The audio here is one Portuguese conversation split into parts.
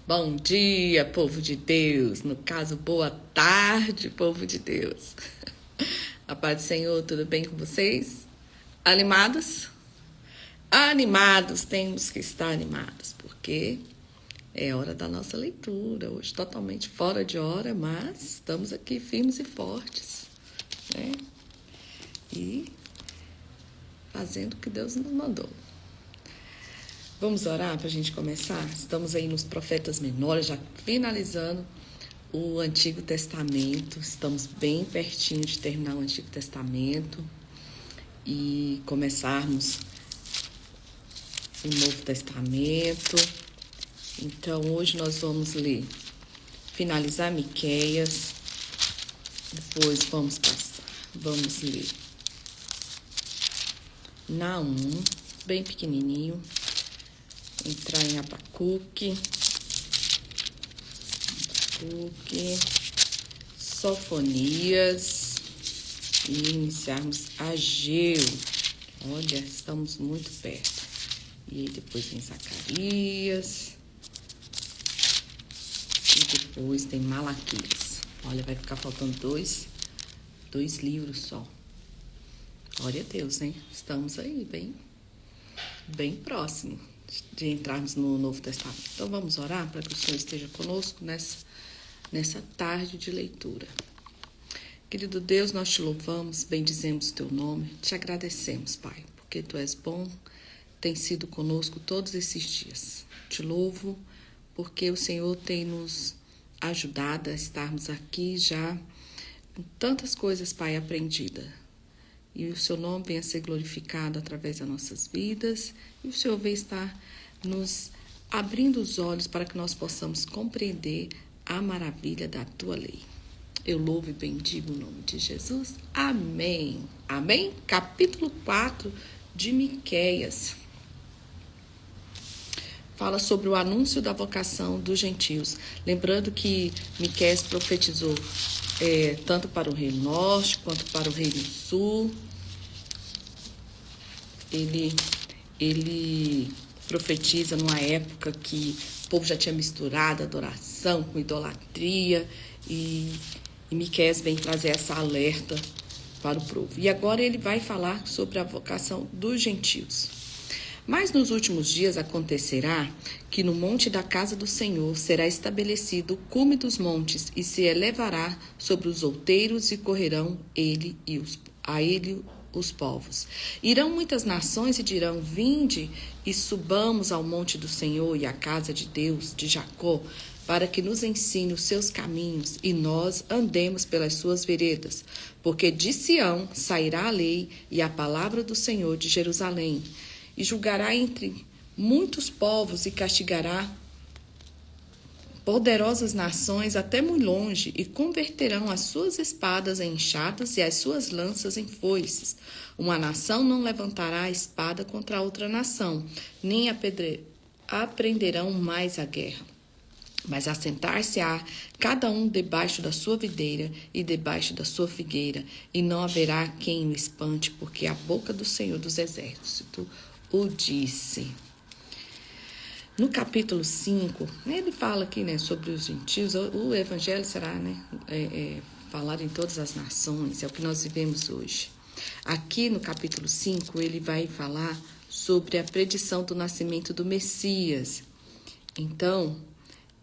Bom dia, povo de Deus. No caso, boa tarde, povo de Deus. A paz do Senhor, tudo bem com vocês? Animados? Animados, temos que estar animados, porque é hora da nossa leitura. Hoje totalmente fora de hora, mas estamos aqui firmes e fortes, né? E fazendo o que Deus nos mandou. Vamos orar para a gente começar? Estamos aí nos profetas menores, já finalizando o Antigo Testamento. Estamos bem pertinho de terminar o Antigo Testamento e começarmos o Novo Testamento. Então, hoje nós vamos ler, finalizar Miqueias, depois vamos ler Naum, bem pequenininho, entrar em Abacuque, Sofonias e iniciarmos Ageu. Olha, estamos muito perto. E aí depois vem Zacarias e depois tem Malaquias. Olha, vai ficar faltando dois livros só. Glória a Deus, hein? Estamos aí bem próximo de entrarmos no Novo Testamento. Então vamos orar para que o Senhor esteja conosco nessa tarde de leitura. Querido Deus, nós te louvamos, bendizemos o teu nome, te agradecemos, Pai, porque tu és bom, tem sido conosco todos esses dias. Te louvo porque o Senhor tem nos ajudado a estarmos aqui já com tantas coisas, Pai, aprendidas. E o seu nome venha ser glorificado através das nossas vidas. E o Senhor venha estar nos abrindo os olhos para que nós possamos compreender a maravilha da tua lei. Eu louvo e bendigo o nome de Jesus. Amém. Amém? Capítulo 4 de Miqueias. Fala sobre o anúncio da vocação dos gentios. Lembrando que Miqueias profetizou tanto para o Reino Norte quanto para o Reino Sul. Ele profetiza numa época que o povo já tinha misturado adoração com idolatria e Miqueias vem trazer essa alerta para o povo. E agora ele vai falar sobre a vocação dos gentios. Mas nos últimos dias acontecerá que no monte da casa do Senhor será estabelecido o cume dos montes e se elevará sobre os outeiros e correrão a ele os povos. Irão muitas nações e dirão: vinde e subamos ao monte do Senhor e à casa de Deus, de Jacó, para que nos ensine os seus caminhos e nós andemos pelas suas veredas. Porque de Sião sairá a lei e a palavra do Senhor de Jerusalém. E julgará entre muitos povos e castigará poderosas nações até muito longe, e converterão as suas espadas em enxadas e as suas lanças em foices. Uma nação não levantará a espada contra outra nação, nem aprenderão mais a guerra. Mas assentar-se-á cada um debaixo da sua videira e debaixo da sua figueira, e não haverá quem o espante, porque a boca do Senhor dos Exércitos o disse. No capítulo 5, ele fala aqui, sobre os gentios. O evangelho será falado em todas as nações, é o que nós vivemos hoje. Aqui no capítulo 5, ele vai falar sobre a predição do nascimento do Messias. Então,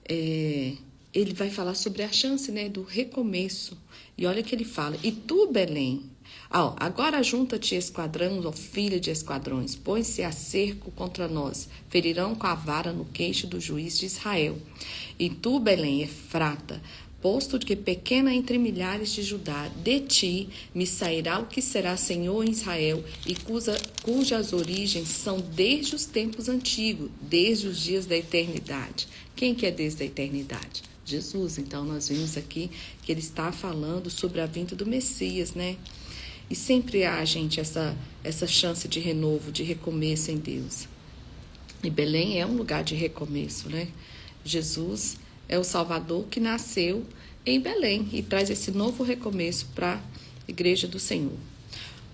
ele vai falar sobre a chance, do recomeço. E olha que ele fala: e tu, Belém, agora junta-te esquadrão, ó filha de esquadrões, põe-se a cerco contra nós, ferirão com a vara no queixo do juiz de Israel. E tu, Belém, Efrata, posto que pequena entre milhares de Judá, de ti me sairá o que será Senhor em Israel, e cujas origens são desde os tempos antigos, desde os dias da eternidade. Quem que é desde a eternidade? Jesus. Então, nós vimos aqui que ele está falando sobre a vinda do Messias, E sempre há, gente, essa chance de renovo, de recomeço em Deus. E Belém é um lugar de recomeço, Jesus é o Salvador que nasceu em Belém e traz esse novo recomeço para a Igreja do Senhor.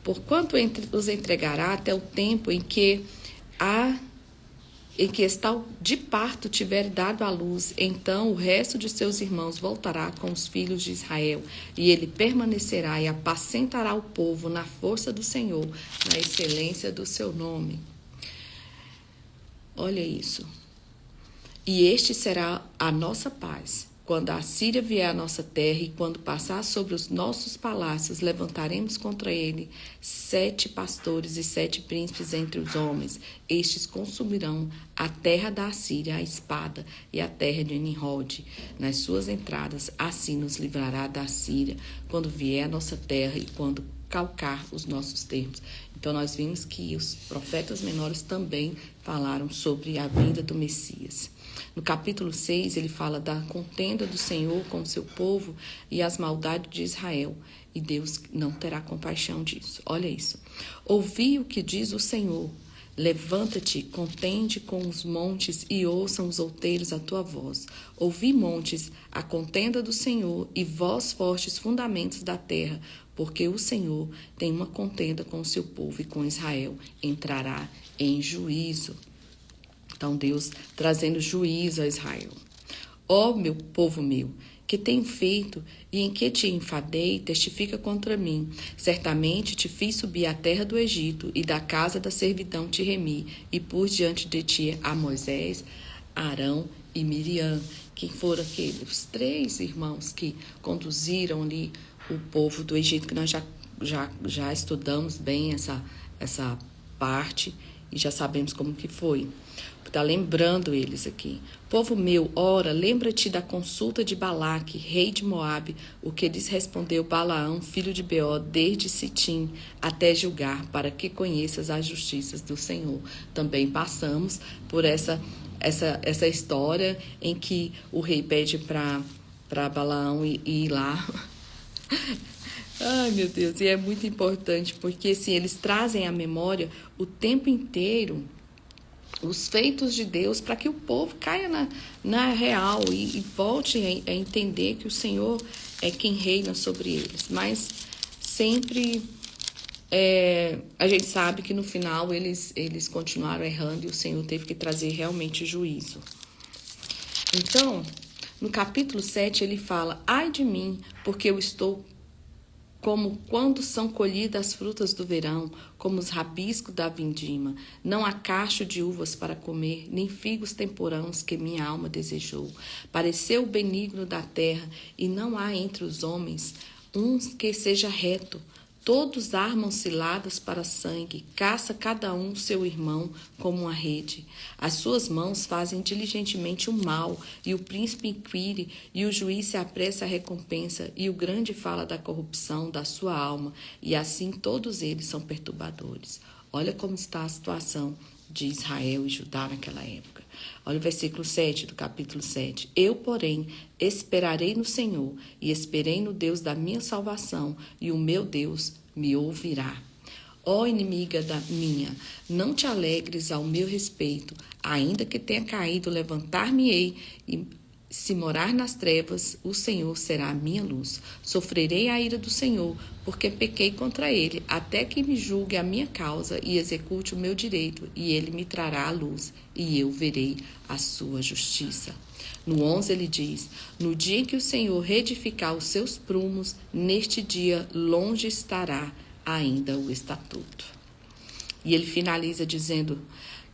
Porquanto os entregará até o tempo em que em que está de parto tiver dado à luz, então o resto de seus irmãos voltará com os filhos de Israel, e ele permanecerá e apacentará o povo na força do Senhor, na excelência do seu nome. Olha isso. E este será a nossa paz. Quando a Assíria vier à nossa terra e quando passar sobre os nossos palácios, levantaremos contra ele 7 pastores e 7 príncipes entre os homens. Estes consumirão a terra da Assíria, a espada, e a terra de Nimrod nas suas entradas. Assim nos livrará da Assíria, quando vier à nossa terra e quando calcar os nossos termos. Então, nós vimos que os profetas menores também falaram sobre a vinda do Messias. No capítulo 6, ele fala da contenda do Senhor com o seu povo e as maldades de Israel. E Deus não terá compaixão disso. Olha isso. Ouvi o que diz o Senhor. Levanta-te, contende com os montes e ouçam os outeiros a tua voz. Ouvi, montes, a contenda do Senhor e vós fortes fundamentos da terra, porque o Senhor tem uma contenda com o seu povo e com Israel. Entrará em juízo. Então, Deus trazendo juízo a Israel. Ó meu povo meu, que tenho feito e em que te enfadei, testifica contra mim. Certamente te fiz subir à terra do Egito e da casa da servidão te remi e pus diante de ti a Moisés, Arão e Miriam. Quem foram aqueles? Os 3 irmãos que conduziram ali o povo do Egito, que nós já estudamos bem essa parte e já sabemos como que foi. Está lembrando eles aqui. Povo meu, ora, lembra-te da consulta de Balaque, rei de Moabe, o que lhes respondeu Balaão, filho de Beó, desde Sitim até Gilgar, para que conheças as justiças do Senhor. Também passamos por essa história em que o rei pede para Balaão ir lá. Ai, meu Deus, e é muito importante, porque assim, eles trazem à memória o tempo inteiro os feitos de Deus, para que o povo caia na real e volte a entender que o Senhor é quem reina sobre eles. Mas sempre a gente sabe que no final eles continuaram errando e o Senhor teve que trazer realmente juízo. Então, no capítulo 7 ele fala: ai de mim, porque eu estou como quando são colhidas as frutas do verão, como os rabiscos da vindima. Não há cacho de uvas para comer, nem figos temporãos que minha alma desejou. Pareceu benigno da terra, e não há entre os homens um que seja reto. Todos armam ciladas para sangue, caça cada um seu irmão como uma rede. As suas mãos fazem diligentemente o mal, e o príncipe inquire, e o juiz se apressa à recompensa, e o grande fala da corrupção da sua alma, e assim todos eles são perturbadores. Olha como está a situação de Israel e Judá naquela época. Olha o versículo 7 do capítulo 7. Eu, porém, esperarei no Senhor e esperei no Deus da minha salvação, e o meu Deus me ouvirá. Ó inimiga da minha, não te alegres ao meu respeito, ainda que tenha caído, levantar-me-ei e se morar nas trevas, o Senhor será a minha luz. Sofrerei a ira do Senhor, porque pequei contra ele, até que me julgue a minha causa e execute o meu direito, e ele me trará a luz, e eu verei a sua justiça. No 11 ele diz: no dia em que o Senhor reedificar os seus prumos, neste dia longe estará ainda o estatuto. E ele finaliza dizendo: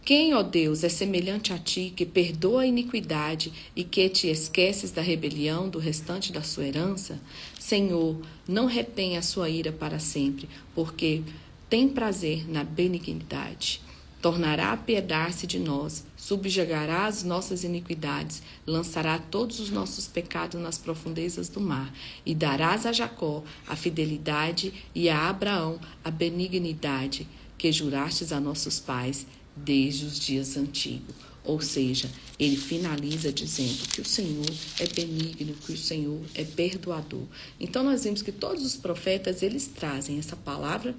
quem, ó Deus, é semelhante a ti, que perdoa a iniquidade e que te esqueces da rebelião do restante da sua herança? Senhor, não retém a sua ira para sempre, porque tem prazer na benignidade. Tornará a piedar-se de nós, subjugará as nossas iniquidades, lançará todos os nossos pecados nas profundezas do mar, e darás a Jacó a fidelidade e a Abraão a benignidade, que jurastes a nossos pais desde os dias antigos. Ou seja, ele finaliza dizendo que o Senhor é benigno, que o Senhor é perdoador. Então nós vimos que todos os profetas, eles trazem essa palavra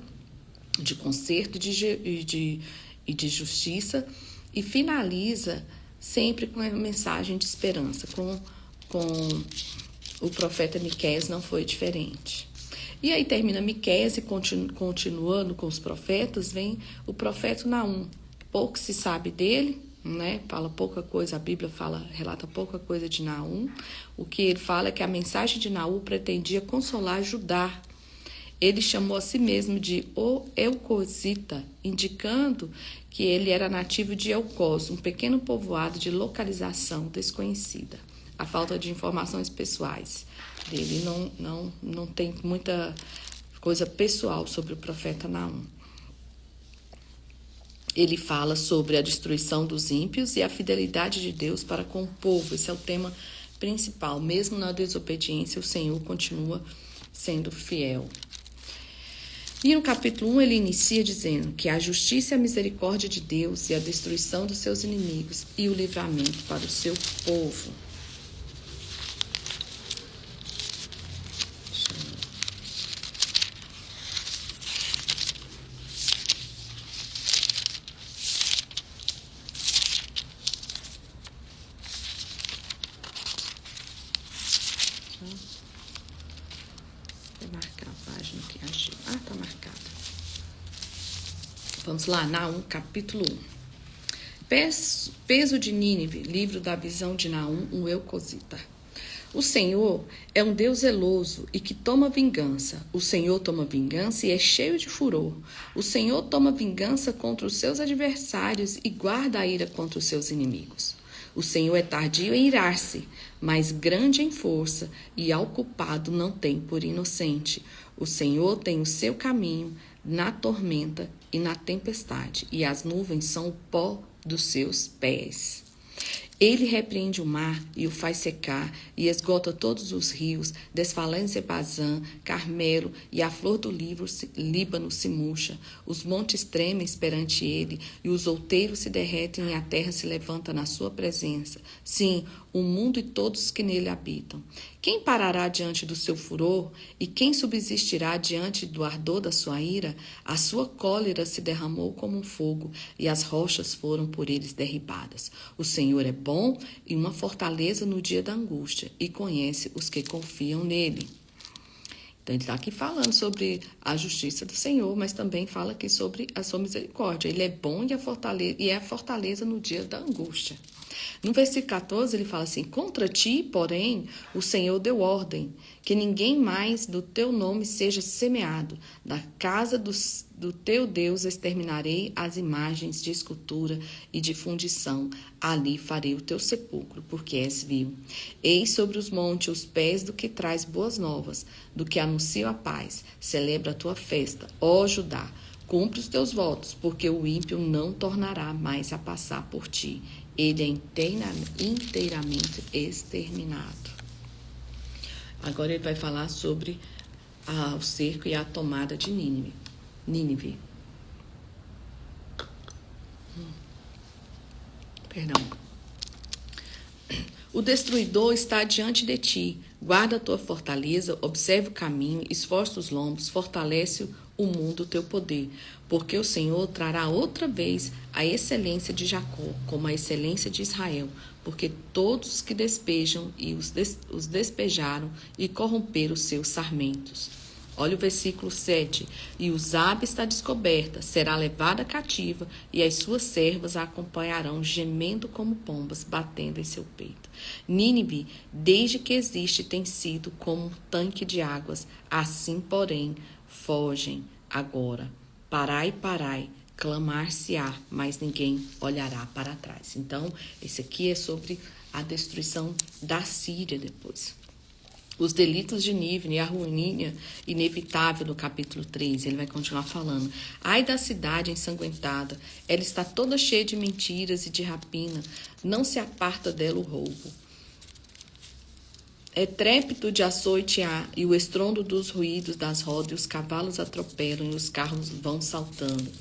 de conserto e de justiça, e finaliza sempre com a mensagem de esperança. Com o profeta Miqueias não foi diferente. E aí termina Miqueias e continuando com os profetas, vem o profeta Naum. Pouco se sabe dele, né? Fala pouca coisa, a Bíblia relata pouca coisa de Naum. O que ele fala é que a mensagem de Naum pretendia consolar Judá. Ele chamou a si mesmo de o Elcosita, indicando que ele era nativo de Elcos, um pequeno povoado de localização desconhecida. A falta de informações pessoais dele não tem muita coisa pessoal sobre o profeta Naum. Ele fala sobre a destruição dos ímpios e a fidelidade de Deus para com o povo. Esse é o tema principal. Mesmo na desobediência, o Senhor continua sendo fiel. E no capítulo 1 ele inicia dizendo que a justiça e a misericórdia de Deus e a destruição dos seus inimigos e o livramento para o seu povo. Vou marcar a página que achei. Tá marcada. Vamos lá, Naum, capítulo 1. Peso de Nínive, livro da visão de Naum, um Elcosita. O Senhor é um Deus zeloso e que toma vingança. O Senhor toma vingança e é cheio de furor. O Senhor toma vingança contra os seus adversários e guarda a ira contra os seus inimigos. O Senhor é tardio em irar-se, mas grande em força, e ao culpado não tem por inocente. O Senhor tem o seu caminho na tormenta e na tempestade, e as nuvens são o pó dos seus pés. Ele repreende o mar e o faz secar, e esgota todos os rios, desfalece Bazã, Carmelo, e a flor do Líbano se murcha. Os montes tremem perante ele, e os outeiros se derretem, e a terra se levanta na sua presença. Sim, o mundo e todos que nele habitam. Quem parará diante do seu furor? E quem subsistirá diante do ardor da sua ira? A sua cólera se derramou como um fogo, e as rochas foram por eles derribadas. O Senhor é bom e uma fortaleza no dia da angústia, e conhece os que confiam nele. Então, ele está aqui falando sobre a justiça do Senhor, mas também fala aqui sobre a sua misericórdia. Ele é bom e é a fortaleza no dia da angústia. No versículo 14, ele fala assim: contra ti, porém, o Senhor deu ordem, que ninguém mais do teu nome seja semeado. Da casa do teu Deus exterminarei as imagens de escultura e de fundição. Ali farei o teu sepulcro, porque és vil. Eis sobre os montes os pés do que traz boas novas, do que anuncia a paz. Celebra a tua festa, ó Judá. Cumpre os teus votos, porque o ímpio não tornará mais a passar por ti. Ele é inteiramente exterminado. Agora ele vai falar sobre o cerco e a tomada de Nínive. Perdão. O destruidor está diante de ti. Guarda a tua fortaleza, observe o caminho, esforça os lombos, fortalece o mundo teu poder, porque o Senhor trará outra vez a excelência de Jacó, como a excelência de Israel, porque todos que despejam e os despejaram e corromperam os seus sarmentos. Olha o versículo 7. E Uzabe está descoberta, será levada cativa, e as suas servas a acompanharão, gemendo como pombas, batendo em seu peito. Nínive, desde que existe, tem sido como um tanque de águas, assim, porém, fogem agora. Parai, clamar-se-á, mas ninguém olhará para trás. Então, esse aqui é sobre a destruição da Síria depois. Os delitos de Nínive e a ruína inevitável no capítulo 3, ele vai continuar falando. Ai da cidade ensanguentada, ela está toda cheia de mentiras e de rapina, não se aparta dela o roubo. É trépito de açoite há, e o estrondo dos ruídos das rodas, e os cavalos atropelam, e os carros vão saltando.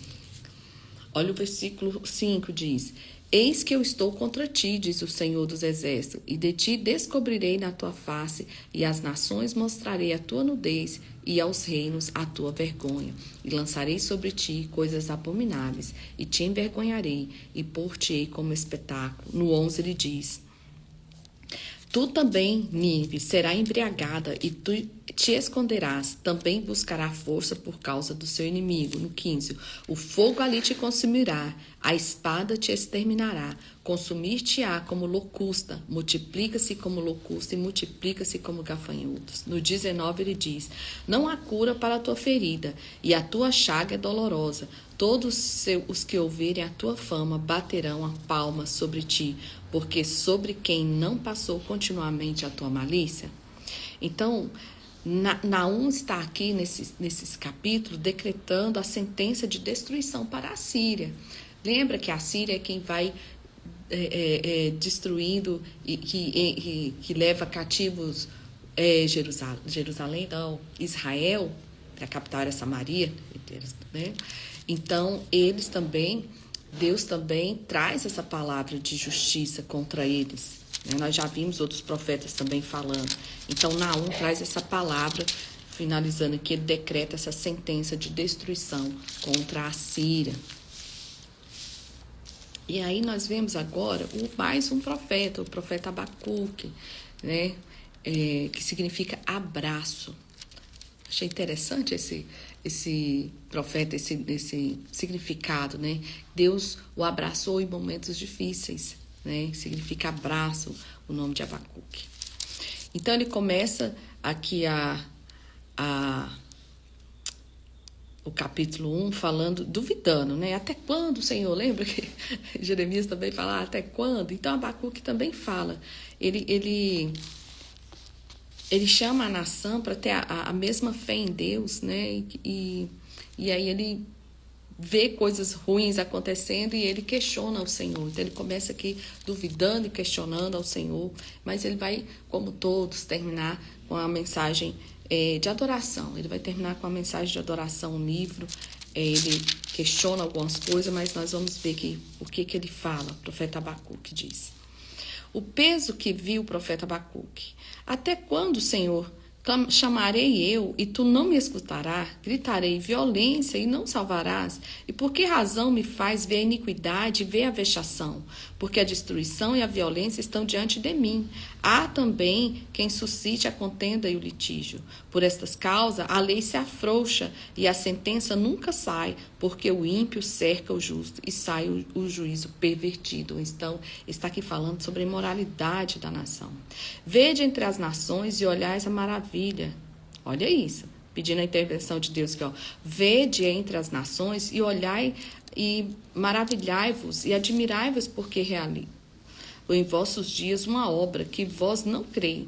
Olha o versículo 5, diz: Eis que eu estou contra ti, diz o Senhor dos Exércitos, e de ti descobrirei na tua face, e às nações mostrarei a tua nudez, e aos reinos a tua vergonha. E lançarei sobre ti coisas abomináveis, e te envergonharei, e pôr-te-ei como espetáculo. No 11 ele diz: Tu também, Nínive, será embriagada, te esconderás, também buscará força por causa do seu inimigo. No 15, o fogo ali te consumirá, a espada te exterminará, consumir-te-á como locusta, multiplica-se como locusta e multiplica-se como gafanhotos. No 19 ele diz, não há cura para a tua ferida, e a tua chaga é dolorosa. Todos os que ouvirem a tua fama baterão a palma sobre ti, porque sobre quem não passou continuamente a tua malícia. Então, Naum está aqui nesses capítulos decretando a sentença de destruição para a Síria. Lembra que a Síria é quem vai destruindo e que leva cativos Jerusalém, não, Israel, para a capital era Samaria, né? Então, Deus também traz essa palavra de justiça contra eles. Né? Nós já vimos outros profetas também falando. Então, Naum traz essa palavra, finalizando que ele decreta essa sentença de destruição contra a Síria. E aí nós vemos agora mais um profeta, o profeta Abacuque, né? Que significa abraço. Achei interessante esse profeta, esse significado, né? Deus o abraçou em momentos difíceis, né? Significa abraço, o nome de Abacuque. Então ele começa aqui o capítulo 1 falando, duvidando, né? Até quando, Senhor? Lembra que Jeremias também fala, até quando? Então Abacuque também fala. Ele chama a nação para ter a mesma fé em Deus, né? E aí ele vê coisas ruins acontecendo e ele questiona o Senhor. Então ele começa aqui duvidando e questionando ao Senhor, mas ele vai, como todos, terminar com a mensagem de adoração. Ele vai terminar com a mensagem de adoração no livro. Ele questiona algumas coisas, mas nós vamos ver o que ele fala. O profeta Abacuque diz. O peso que viu o profeta Abacuque. Até quando, Senhor, chamarei eu e tu não me escutarás? Gritarei violência e não salvarás? E por que razão me faz ver a iniquidade e ver a vexação? Porque a destruição e a violência estão diante de mim. Há também quem suscite a contenda e o litígio. Por estas causas, a lei se afrouxa e a sentença nunca sai, porque o ímpio cerca o justo e sai o juízo pervertido. Então, está aqui falando sobre a imoralidade da nação. Vede entre as nações e olhais a maravilha. Olha isso, pedindo a intervenção de Deus aqui, ó. Vede entre as nações e olhai e maravilhai-vos e admirai-vos, porque realizo em vossos dias uma obra que vós não creis,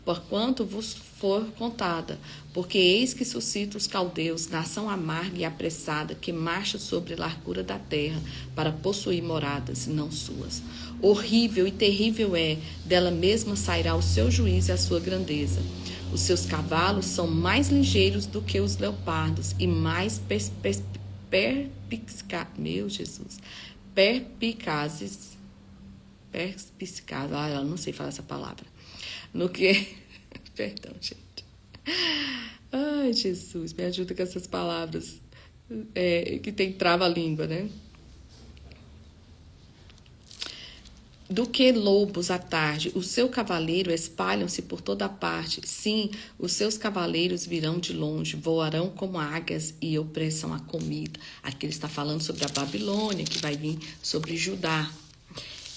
porquanto vos for contada. Porque eis que suscita os caldeus, nação amarga e apressada, que marcha sobre a largura da terra, para possuir moradas, não suas. Horrível e terrível é, dela mesma sairá o seu juízo e a sua grandeza. Os seus cavalos são mais ligeiros do que os leopardos, e mais perspicazes, eu não sei falar essa palavra, no que, perdão, gente, ai, Jesus, me ajuda com essas palavras, que tem trava-língua, né? Do que lobos à tarde, o seu cavaleiro espalham-se por toda parte. Sim, os seus cavaleiros virão de longe, voarão como águias e opressam a comida. Aqui ele está falando sobre a Babilônia, que vai vir sobre Judá.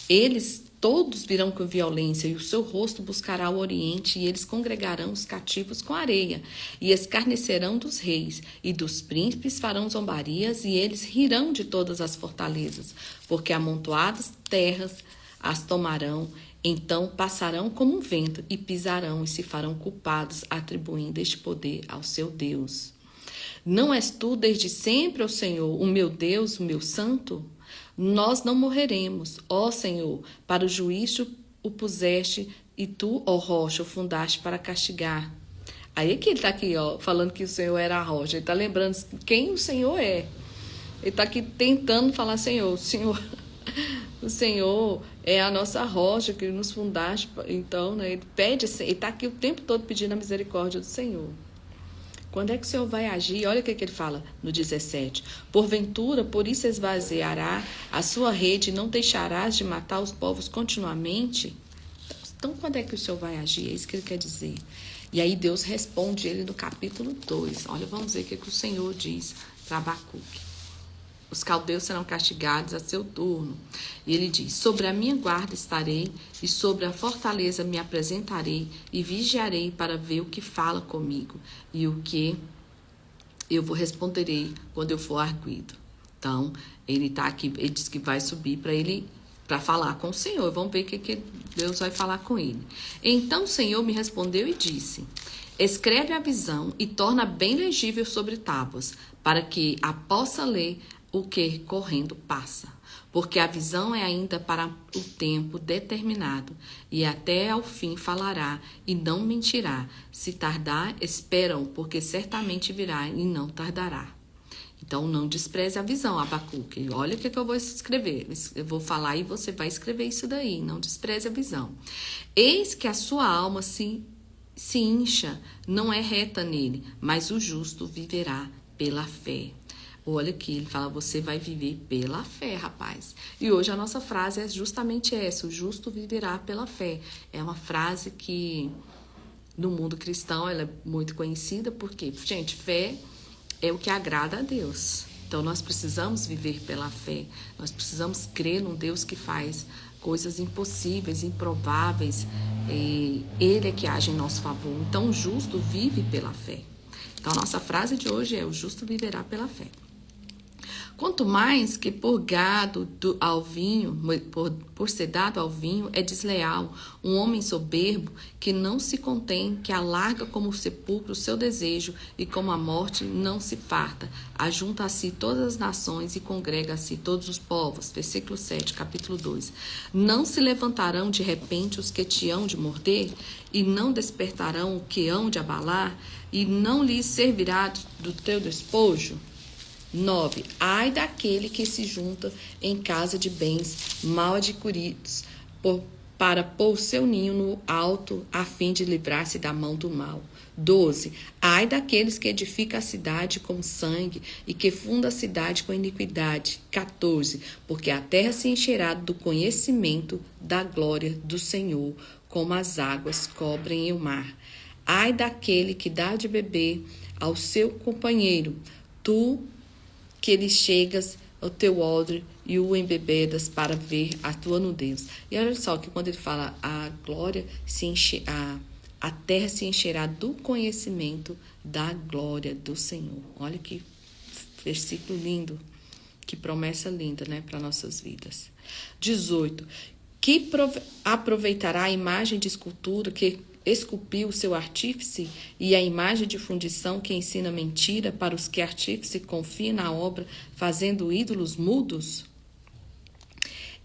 Eles todos virão com violência, e o seu rosto buscará o oriente, e eles congregarão os cativos com areia, e escarnecerão dos reis, e dos príncipes farão zombarias, e eles rirão de todas as fortalezas, porque amontoadas terras as tomarão, então passarão como um vento, e pisarão, e se farão culpados, atribuindo este poder ao seu Deus. Não és tu desde sempre, ó Senhor, o meu Deus, o meu santo? Nós não morreremos, ó Senhor, para o juízo o puseste, e tu, ó rocha, o fundaste para castigar. Aí que ele está aqui, ó, falando que o Senhor era a rocha. Ele está lembrando quem o Senhor é. Ele está aqui tentando falar, Senhor, o Senhor é a nossa rocha que nos fundaste. Então, né, ele está aqui o tempo todo pedindo a misericórdia do Senhor. Quando é que o Senhor vai agir? Olha o que ele fala no 17. Porventura, por isso esvaziará a sua rede e não deixarás de matar os povos continuamente? Então, quando é que o Senhor vai agir? É isso que ele quer dizer. E aí Deus responde ele no capítulo 2. Olha, vamos ver o que o Senhor diz para Abacuque. Os caldeus serão castigados a seu turno. E ele diz: sobre a minha guarda estarei, e sobre a fortaleza me apresentarei, e vigiarei para ver o que fala comigo, e o que eu vos responderei quando eu for arguido. Então, ele está aqui, ele diz que vai subir para falar com o Senhor. Vamos ver o que Deus vai falar com ele. Então o Senhor me respondeu e disse: escreve a visão e torna bem legível sobre tábuas, para que a possa ler o que correndo passa. Porque a visão é ainda para o tempo determinado, e até ao fim falará, e não mentirá. Se tardar, esperam, porque certamente virá e não tardará. Então, não despreze a visão, Abacuque. Olha o que eu vou escrever. Eu vou falar e você vai escrever isso daí. Não despreze a visão. Eis que a sua alma se incha, não é reta nele, mas o justo viverá pela fé. Olha aqui, ele fala, você vai viver pela fé, rapaz. E hoje a nossa frase é justamente essa, o justo viverá pela fé. É uma frase que, no mundo cristão, ela é muito conhecida, porque, gente, fé é o que agrada a Deus. Então, nós precisamos viver pela fé. Nós precisamos crer num Deus que faz coisas impossíveis, improváveis. Ele é que age em nosso favor. Então, o justo vive pela fé. Então, a nossa frase de hoje é: o justo viverá pela fé. Quanto mais que por gado ao vinho, por ser dado ao vinho, é desleal um homem soberbo que não se contém, que alarga como o sepulcro o seu desejo e como a morte não se farta, ajunta a si todas as nações e congrega a si todos os povos. Versículo 7, capítulo 2. Não se levantarão de repente os que te hão de morder, e não despertarão o que hão de abalar, e não lhes servirá do teu despojo? 9. Ai daquele que se junta em casa de bens mal adquiridos para pôr seu ninho no alto a fim de livrar-se da mão do mal. 12. Ai daqueles que edificam a cidade com sangue e que fundam a cidade com iniquidade. 14. Porque a terra se encherá do conhecimento da glória do Senhor, como as águas cobrem o mar. Ai daquele que dá de beber ao seu companheiro, tu que lhe chegas ao teu odre e o embebedas para ver a tua nudez. E olha só que quando ele fala a glória se enche, a terra se encherá do conhecimento da glória do Senhor. Olha que versículo lindo, que promessa linda, né, para nossas vidas. 18. Que aproveitará a imagem de escultura que esculpiu o seu artífice e a imagem de fundição que ensina mentira para os que artífice confia na obra, fazendo ídolos mudos?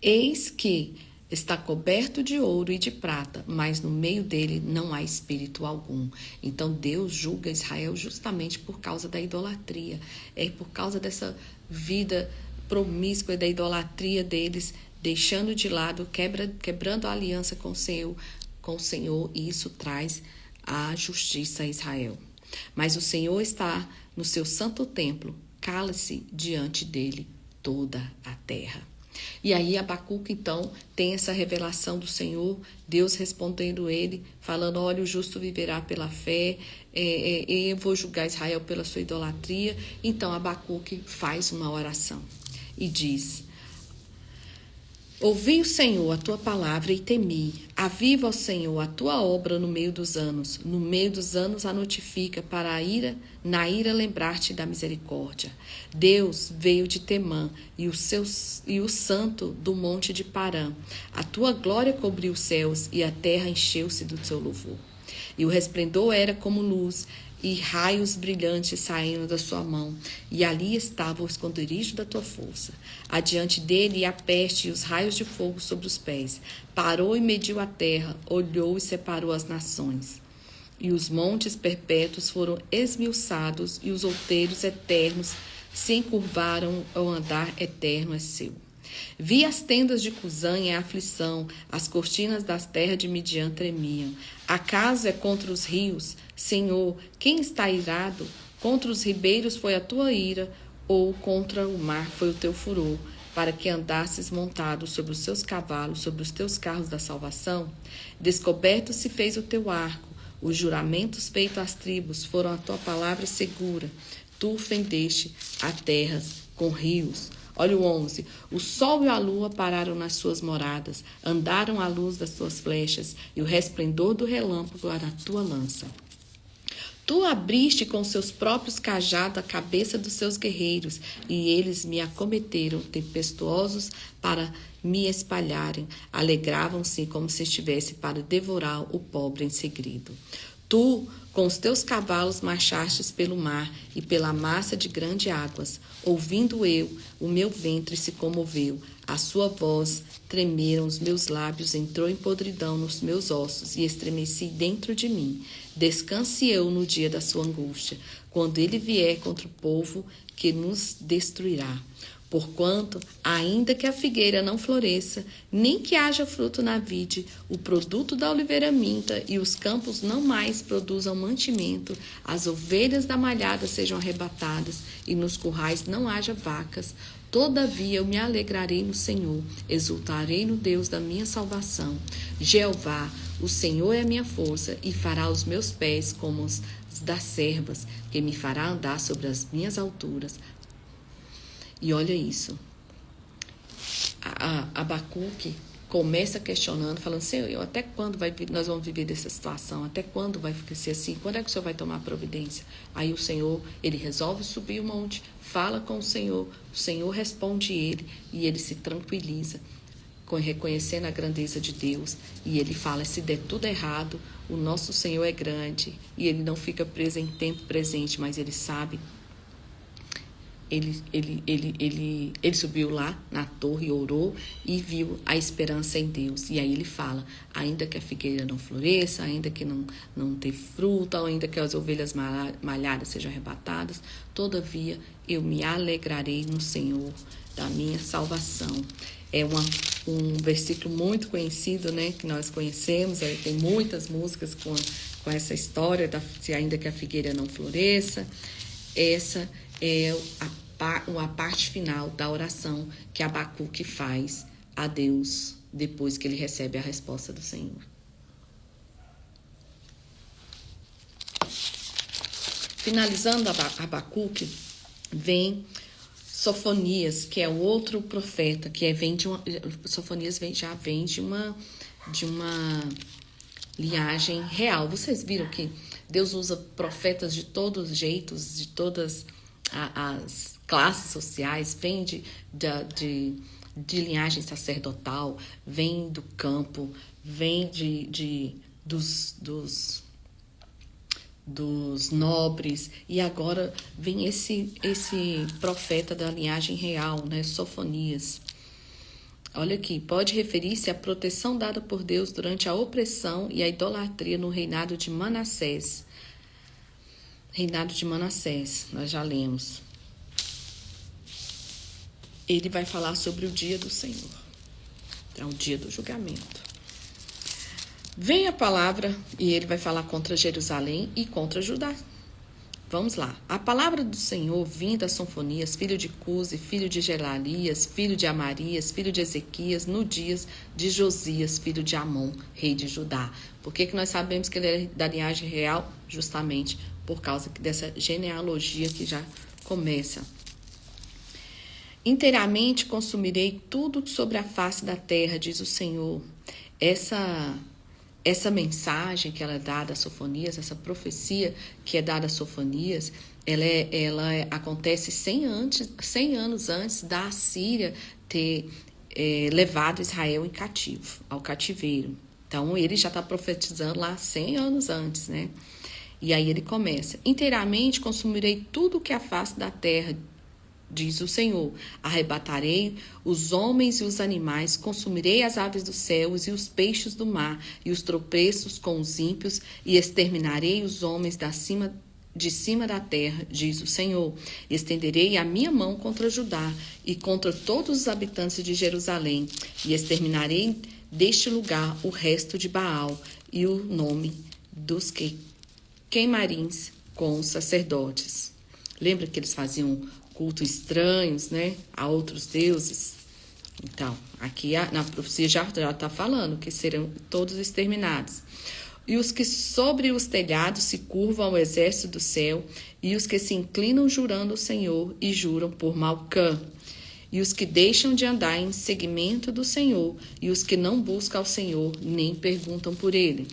Eis que está coberto de ouro e de prata, mas no meio dele não há espírito algum. Então Deus julga Israel justamente por causa da idolatria. É por causa dessa vida promíscua, da idolatria deles, deixando de lado, quebrando a aliança com o Senhor, e isso traz a justiça a Israel. Mas o Senhor está no seu santo templo, cala-se diante dele toda a terra. E aí Abacuque então tem essa revelação do Senhor, Deus respondendo ele, falando: olha, o justo viverá pela fé, eu vou julgar Israel pela sua idolatria. Então Abacuque faz uma oração e diz: ouvi, o Senhor, a tua palavra e temi. Aviva, ó Senhor, a tua obra no meio dos anos. No meio dos anos a notifica, para na ira lembrar-te da misericórdia. Deus veio de Temã e o santo do monte de Parã. A tua glória cobriu os céus e a terra encheu-se do seu louvor. E o resplendor era como luz, e raios brilhantes saíram da sua mão, e ali estava o esconderijo da tua força. Adiante dele ia a peste e os raios de fogo sobre os pés. Parou e mediu a terra, olhou e separou as nações. E os montes perpétuos foram esmiuçados, e os outeiros eternos se encurvaram, ao andar eterno é seu. Vi as tendas de Cusã em aflição, as cortinas das terras de Midian tremiam. Acaso é contra os rios, Senhor, quem está irado? Contra os ribeiros foi a tua ira, ou contra o mar foi o teu furor, para que andasses montado sobre os seus cavalos, sobre os teus carros da salvação? Descoberto se fez o teu arco, Os juramentos feitos às tribos foram a tua palavra segura. Tu fendeste a terra com rios. Olha o 11. O sol e a lua pararam nas suas moradas, andaram à luz das tuas flechas, e o resplendor do relâmpago era a tua lança. Tu abriste com seus próprios cajados a cabeça dos seus guerreiros, e eles me acometeram, tempestuosos, para me espalharem. Alegravam-se como se estivesse para devorar o pobre em segredo. Tu, com os teus cavalos, marchastes pelo mar e pela massa de grandes águas. Ouvindo eu, o meu ventre se comoveu. A sua voz tremeram os meus lábios, entrou em podridão nos meus ossos e estremeci dentro de mim. Descanse eu no dia da sua angústia, quando ele vier contra o povo que nos destruirá. Porquanto, ainda que a figueira não floresça, nem que haja fruto na vide, o produto da oliveira minta e os campos não mais produzam mantimento, as ovelhas da malhada sejam arrebatadas e nos currais não haja vacas, todavia eu me alegrarei no Senhor, exultarei no Deus da minha salvação. Jeová, o Senhor é a minha força e fará os meus pés como os das servas, que me fará andar sobre as minhas alturas. E olha isso, Abacuque começa questionando, falando, Senhor, até quando nós vamos viver dessa situação? Até quando vai ser assim? Quando é que o Senhor vai tomar providência? Aí o Senhor, ele resolve subir o monte, fala com o Senhor responde ele e ele se tranquiliza, reconhecendo a grandeza de Deus. E ele fala, se der tudo errado, o nosso Senhor é grande e ele não fica preso em tempo presente, mas ele sabe. Ele subiu lá na torre, orou e viu a esperança em Deus. E aí ele fala, ainda que a figueira não floresça, ainda que não tenha fruta, ainda que as ovelhas malhadas sejam arrebatadas, todavia eu me alegrarei no Senhor da minha salvação. É um versículo muito conhecido, né, que nós conhecemos, tem muitas músicas com essa história, ainda que a figueira não floresça. Essa é a parte final da oração que Abacuque faz a Deus depois que ele recebe a resposta do Senhor. Finalizando Abacuque, vem Sofonias, que é o outro profeta, Sofonias já vem de uma linhagem real. Vocês viram que Deus usa profetas de todos os jeitos, de todas as classes sociais, vem de linhagem sacerdotal, vem do campo, vem dos nobres, e agora vem esse profeta da linhagem real, né, Sofonias. Olha aqui, pode referir-se à proteção dada por Deus durante a opressão e a idolatria no reinado de Manassés. Reinado de Manassés, nós já lemos. Ele vai falar sobre o dia do Senhor. É o dia do julgamento. Vem a palavra e ele vai falar contra Jerusalém e contra Judá. Vamos lá. A palavra do Senhor vinda a Sofonias, filho de Cusi, filho de Gelalias, filho de Amarias, filho de Ezequias, no dias de Josias, filho de Amon, rei de Judá. Por que nós sabemos que ele é da linhagem real? Justamente por causa dessa genealogia que já começa. Inteiramente consumirei tudo sobre a face da terra, diz o Senhor. Essa mensagem que ela é dada a Sofonias, essa profecia que é dada a Sofonias, ela acontece 100 anos antes da Assíria ter levado Israel ao cativeiro. Então, ele já está profetizando lá 100 anos antes, né? E aí ele começa, inteiramente consumirei tudo que a face da terra, diz o Senhor, arrebatarei os homens e os animais, consumirei as aves dos céus e os peixes do mar, e os tropeços com os ímpios, e exterminarei os homens de cima da terra, diz o Senhor. Estenderei a minha mão contra Judá e contra todos os habitantes de Jerusalém, e exterminarei deste lugar o resto de Baal e o nome dos queimarins com os sacerdotes. Lembra que eles faziam cultos estranhos, né, a outros deuses? Então, aqui na profecia já está falando que serão todos exterminados. E os que sobre os telhados se curvam ao exército do céu, e os que se inclinam jurando ao Senhor e juram por Malcã. E os que deixam de andar em seguimento do Senhor, e os que não buscam ao Senhor, nem perguntam por ele.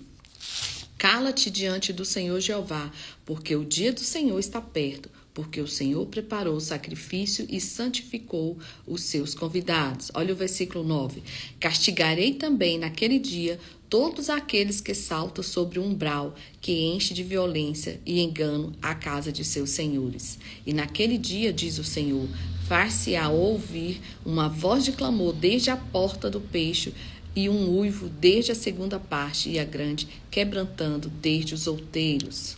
Cala-te diante do Senhor Jeová, porque o dia do Senhor está perto, porque o Senhor preparou o sacrifício e santificou os seus convidados. Olha o versículo 9. Castigarei também naquele dia todos aqueles que saltam sobre o umbral, que enche de violência e engano a casa de seus senhores. E naquele dia, diz o Senhor, far-se-á ouvir uma voz de clamor desde a porta do peixe, e um uivo desde a segunda parte, e a grande quebrantando desde os outeiros.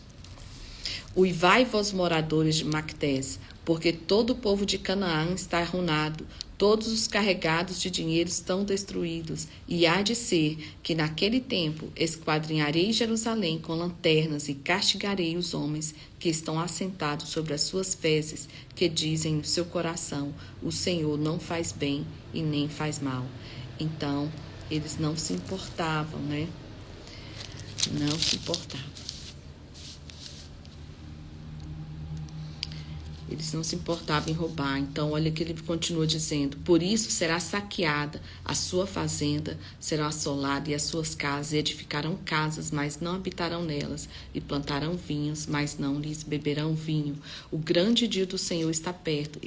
Uivai vós, moradores de Mactés, porque todo o povo de Canaã está arruinado, todos os carregados de dinheiro estão destruídos, e há de ser que naquele tempo esquadrinharei Jerusalém com lanternas e castigarei os homens que estão assentados sobre as suas fezes, que dizem no seu coração, o Senhor não faz bem e nem faz mal. Então, eles não se importavam, né? Não se importavam. Eles não se importavam em roubar. Então, olha que ele continua dizendo. Por isso será saqueada a sua fazenda, será assolada e as suas casas, e edificarão casas, mas não habitarão nelas, e plantarão vinhos, mas não lhes beberão vinho. O grande dia do Senhor está perto,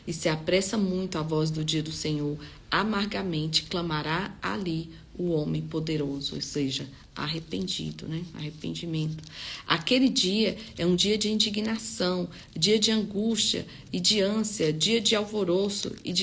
e se apressa muito a voz do dia do Senhor. Amargamente clamará ali o homem poderoso, ou seja, arrependido, né? Arrependimento. Aquele dia é um dia de indignação, dia de angústia e de ânsia, dia de alvoroço e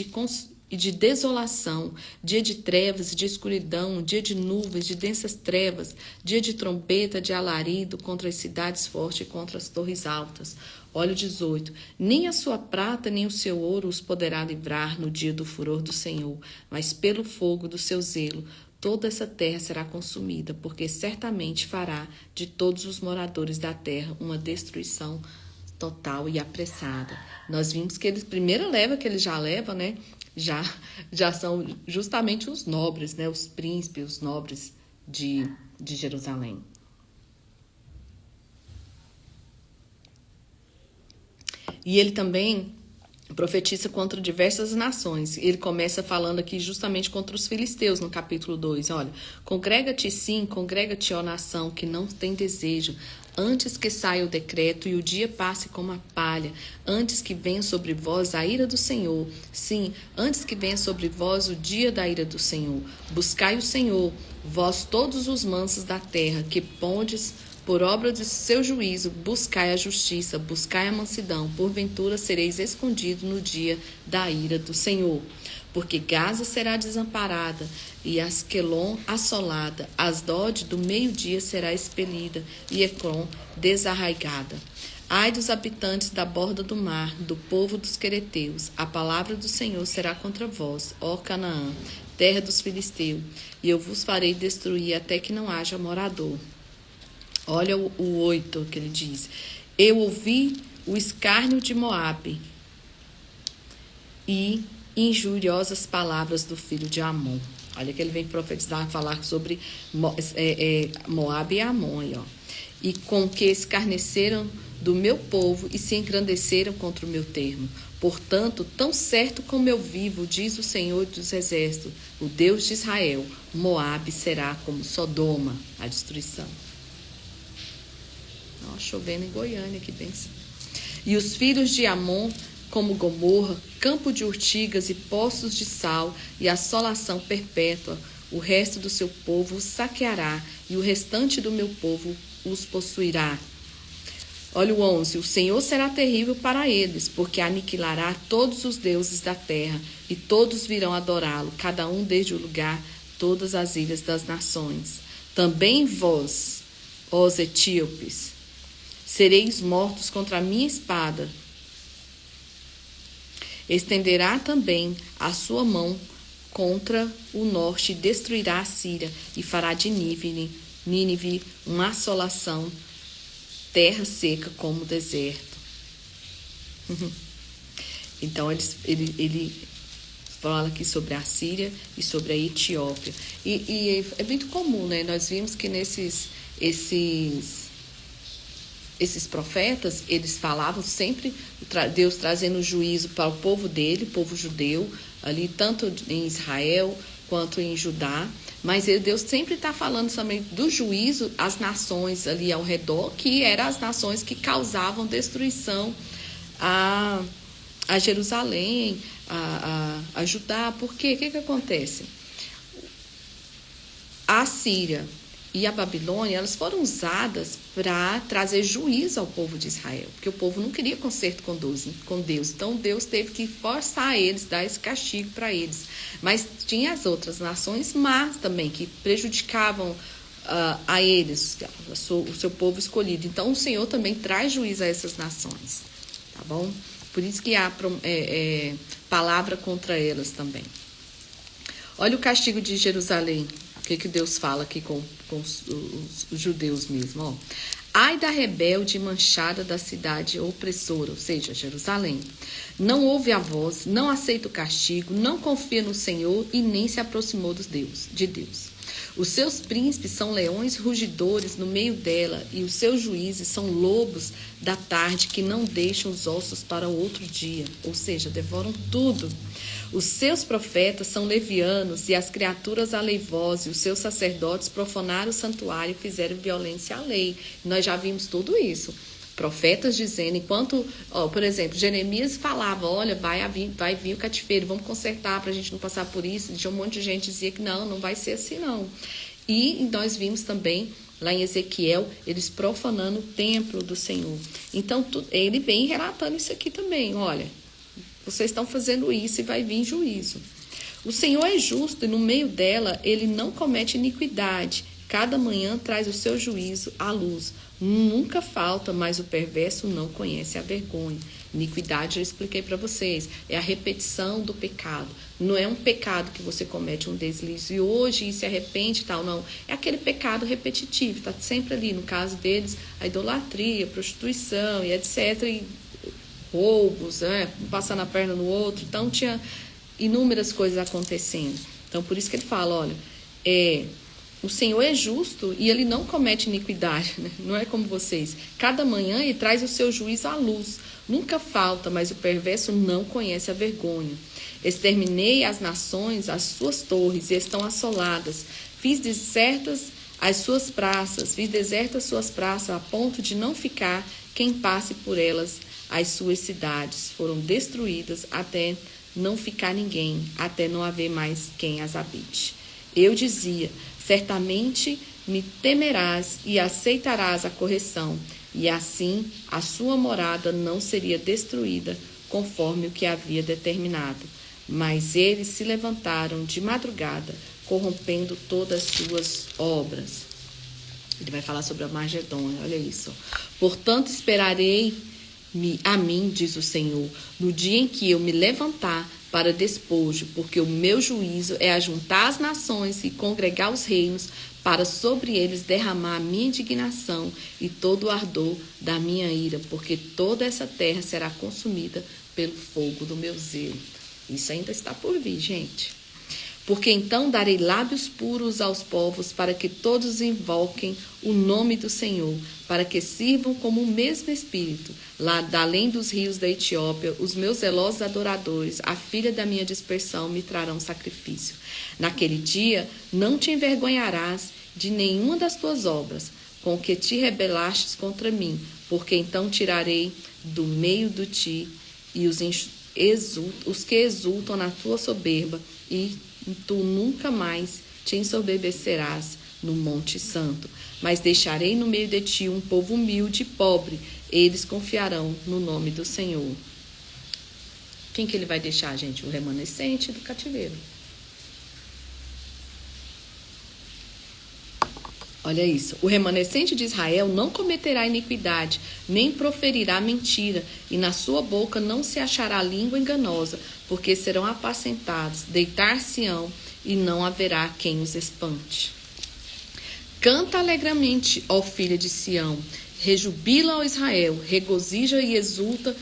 de desolação, dia de trevas e de escuridão, dia de nuvens, de densas trevas, dia de trombeta, de alarido contra as cidades fortes e contra as torres altas. Olha o 18. Nem a sua prata nem o seu ouro os poderá livrar no dia do furor do Senhor, mas pelo fogo do seu zelo toda essa terra será consumida, porque certamente fará de todos os moradores da terra uma destruição total e apressada. Nós vimos que eles, primeira leva que eles já levam, né? Já são justamente os nobres, né? Os príncipes, os nobres de Jerusalém. E ele também profetiza contra diversas nações. Ele começa falando aqui justamente contra os filisteus, no capítulo 2. Olha, congrega-te sim, congrega-te, ó nação, que não tem desejo, antes que saia o decreto e o dia passe como a palha, antes que venha sobre vós a ira do Senhor. Sim, antes que venha sobre vós o dia da ira do Senhor. Buscai o Senhor, vós todos os mansos da terra, que pondes por obra de seu juízo, buscai a justiça, buscai a mansidão, porventura sereis escondidos no dia da ira do Senhor. Porque Gaza será desamparada, e Asquelon assolada, Asdod do meio-dia será expelida, e Ecrom desarraigada. Ai dos habitantes da borda do mar, do povo dos quereteus, a palavra do Senhor será contra vós, ó Canaã, terra dos filisteus, e eu vos farei destruir até que não haja morador. Olha o 8 que ele diz. Eu ouvi o escárnio de Moabe e injuriosas palavras do filho de Amon. Olha que ele vem profetizar, falar sobre Moabe e Amon. Aí, ó. E com que escarneceram do meu povo e se engrandeceram contra o meu termo. Portanto, tão certo como eu vivo, diz o Senhor dos Exércitos, o Deus de Israel, Moabe será como Sodoma, a destruição. Chovendo em Goiânia, que benção. E os filhos de Amon, como Gomorra, campo de urtigas e poços de sal, e assolação perpétua, o resto do seu povo os saqueará, e o restante do meu povo os possuirá. Olha o 11. O Senhor será terrível para eles, porque aniquilará todos os deuses da terra, e todos virão adorá-lo, cada um desde o lugar, todas as ilhas das nações. Também vós, os etíopes, sereis mortos contra a minha espada. Estenderá também a sua mão contra o norte e destruirá a Síria e fará de Nínive uma assolação, terra seca como o deserto. Então ele Fala aqui sobre a Síria e sobre a Etiópia. E é muito comum, né? Nós vimos que esses profetas, eles falavam sempre, Deus trazendo juízo para o povo dele, o povo judeu, ali tanto em Israel quanto em Judá. Mas Deus sempre está falando também do juízo às nações ali ao redor, que eram as nações que causavam destruição a Jerusalém, a Judá. Por quê? O que acontece? A Síria e a Babilônia, elas foram usadas para trazer juízo ao povo de Israel, porque o povo não queria conserto com Deus. Então Deus teve que forçar eles, dar esse castigo para eles. Mas tinha as outras nações más também, que prejudicavam a eles, o seu povo escolhido. Então o Senhor também traz juízo a essas nações, tá bom? Por isso que há palavra contra elas também. Olha o castigo de Jerusalém. O que Deus fala aqui com os judeus mesmo, ó. Ai da rebelde e manchada da cidade opressora, ou seja, Jerusalém. Não ouve a voz, não aceita o castigo, não confia no Senhor e nem se aproximou de Deus. Os seus príncipes são leões rugidores no meio dela, e os seus juízes são lobos da tarde que não deixam os ossos para o outro dia, ou seja, devoram tudo. Os seus profetas são levianos e as criaturas aleivosas, e os seus sacerdotes profanaram o santuário e fizeram violência à lei. Nós já vimos tudo isso. Profetas dizendo, enquanto, por exemplo, Jeremias falava, olha, vai vir o cativeiro, vamos consertar para a gente não passar por isso. Um monte de gente dizia que não vai ser assim não. E nós vimos também, lá em Ezequiel, eles profanando o templo do Senhor. Então, ele vem relatando isso aqui também, olha, vocês estão fazendo isso e vai vir juízo. O Senhor é justo e no meio dela ele não comete iniquidade. Cada manhã traz o seu juízo à luz. Nunca falta, mas o perverso não conhece a vergonha. Iniquidade, eu expliquei para vocês, é a repetição do pecado. Não é um pecado que você comete um deslize e hoje se arrepende e tal, não. É aquele pecado repetitivo, está sempre ali. No caso deles, a idolatria, a prostituição e etc. E roubos, passando a perna no outro. Então, tinha inúmeras coisas acontecendo. Então, por isso que ele fala, olha, o Senhor é justo e ele não comete iniquidade, né? Não é como vocês. Cada manhã ele traz o seu juízo à luz. Nunca falta, mas o perverso não conhece a vergonha. Exterminei as nações, as suas torres, e estão assoladas. Fiz desertas as suas praças, a ponto de não ficar quem passe por elas. As suas cidades foram destruídas até não ficar ninguém, até não haver mais quem as habite. Eu dizia, certamente me temerás e aceitarás a correção, e assim a sua morada não seria destruída conforme o que havia determinado. Mas eles se levantaram de madrugada, corrompendo todas as suas obras. Ele vai falar sobre a Magedônia, olha isso. Portanto, esperarei a mim, diz o Senhor, no dia em que eu me levantar para despojo, porque o meu juízo é ajuntar as nações e congregar os reinos, para sobre eles derramar a minha indignação e todo o ardor da minha ira, porque toda essa terra será consumida pelo fogo do meu zelo. Isso ainda está por vir, gente. Porque então darei lábios puros aos povos, para que todos invoquem o nome do Senhor, para que sirvam como o mesmo Espírito. Lá, além dos rios da Etiópia, os meus zelosos adoradores, a filha da minha dispersão, me trarão sacrifício. Naquele dia não te envergonharás de nenhuma das tuas obras, com que te rebelastes contra mim, porque então tirarei do meio de ti e os que exultam na tua soberba, e tu nunca mais te ensoberbecerás no Monte Santo. Mas deixarei no meio de ti um povo humilde e pobre. Eles confiarão no nome do Senhor. Quem que ele vai deixar, gente? O remanescente do cativeiro. Olha isso. O remanescente de Israel não cometerá iniquidade, nem proferirá mentira, e na sua boca não se achará língua enganosa, porque serão apacentados, deitar-se-ão, e não haverá quem os espante. Canta alegremente, ó filha de Sião, rejubila, ó Israel, regozija e exulta